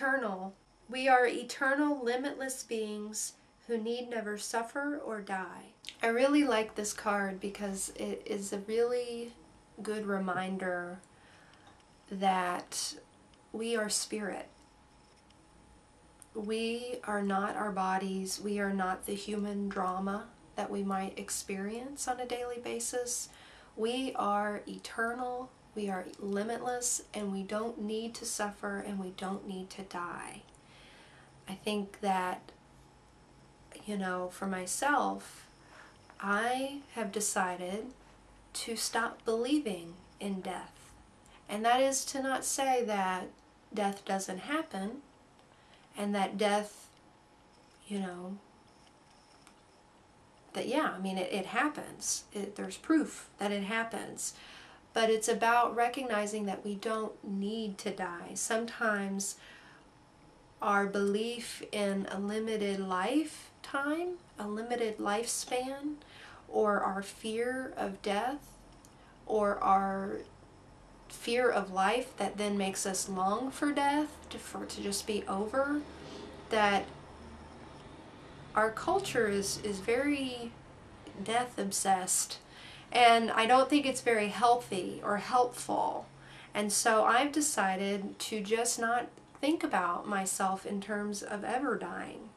eternal. We are eternal, limitless beings who need never suffer or die. I really like this card because it is a really good reminder that we are spirit. We are not our bodies. We are not the human drama that we might experience on a daily basis. We are eternal, we are limitless, and we don't need to suffer and we don't need to die. I think that, you know, for myself, I have decided to stop believing in death. And that is to not say that death doesn't happen and that death, you know, that yeah, I mean, it happens. There's proof that it happens. But it's about recognizing that we don't need to die. Sometimes our belief in a limited lifetime, a limited lifespan, or our fear of death, or our fear of life that then makes us long for death, for it to just be over, that our culture is very death obsessed, and I don't think it's very healthy or helpful. And so I've decided to just not think about myself in terms of ever dying.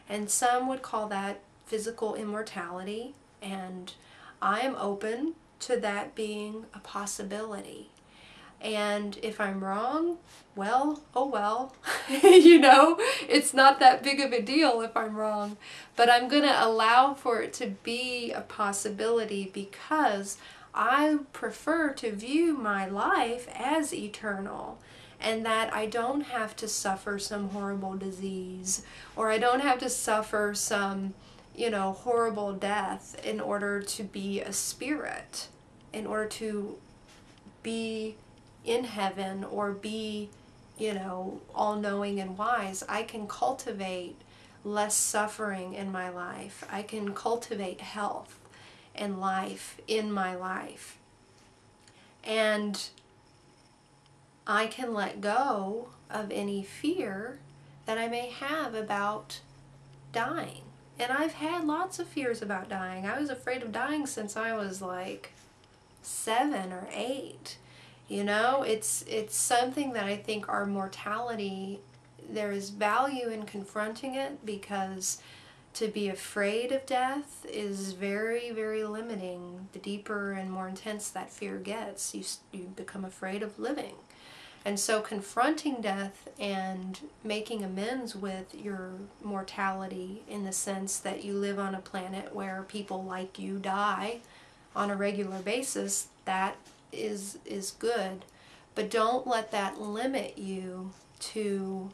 And some would call that physical immortality, and I am open to that being a possibility. And if I'm wrong, well, oh well. You know, it's not that big of a deal if I'm wrong. But I'm going to allow for it to be a possibility because I prefer to view my life as eternal, and that I don't have to suffer some horrible disease, or I don't have to suffer some, you know, horrible death in order to be a spirit, in order to be in heaven or be, you know, all-knowing and wise. I can cultivate less suffering in my life. I can cultivate health and life in my life. And I can let go of any fear that I may have about dying. And I've had lots of fears about dying. I was afraid of dying since I was like 7 or 8. You know, it's something that I think our mortality, there is value in confronting it, because to be afraid of death is very, very limiting. The deeper and more intense that fear gets, you become afraid of living. And so confronting death and making amends with your mortality, in the sense that you live on a planet where people like you die on a regular basis, that is good. But don't let that limit you to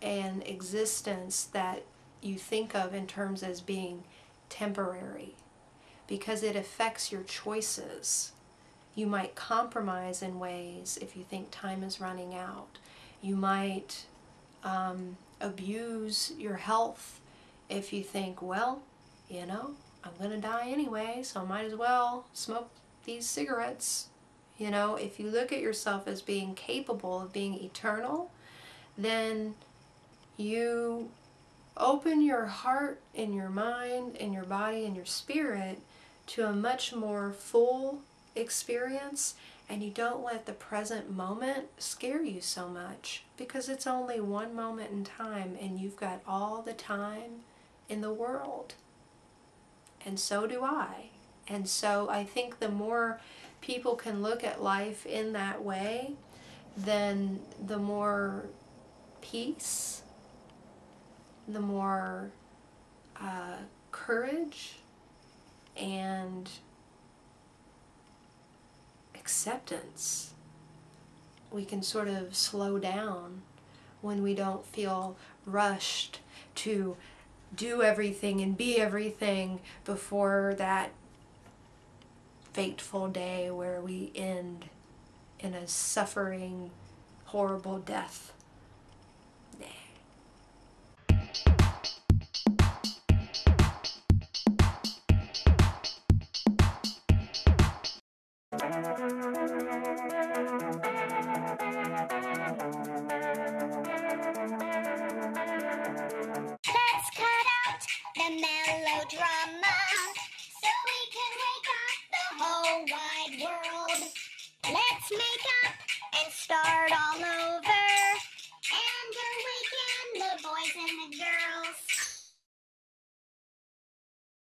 an existence that you think of in terms as being temporary, because it affects your choices. You might compromise in ways if you think time is running out. You might abuse your health if you think, well, you know, I'm going to die anyway, so I might as well smoke these cigarettes. You know, if you look at yourself as being capable of being eternal, then you open your heart and your mind and your body and your spirit to a much more full experience, and you don't let the present moment scare you so much, because it's only one moment in time and you've got all the time in the world. And so do I. And so I think the more people can look at life in that way, then the more peace, the more courage and acceptance we can sort of slow down, when we don't feel rushed to do everything and be everything before that fateful day where we end in a suffering, horrible death. melodrama, so we can wake up the whole wide world.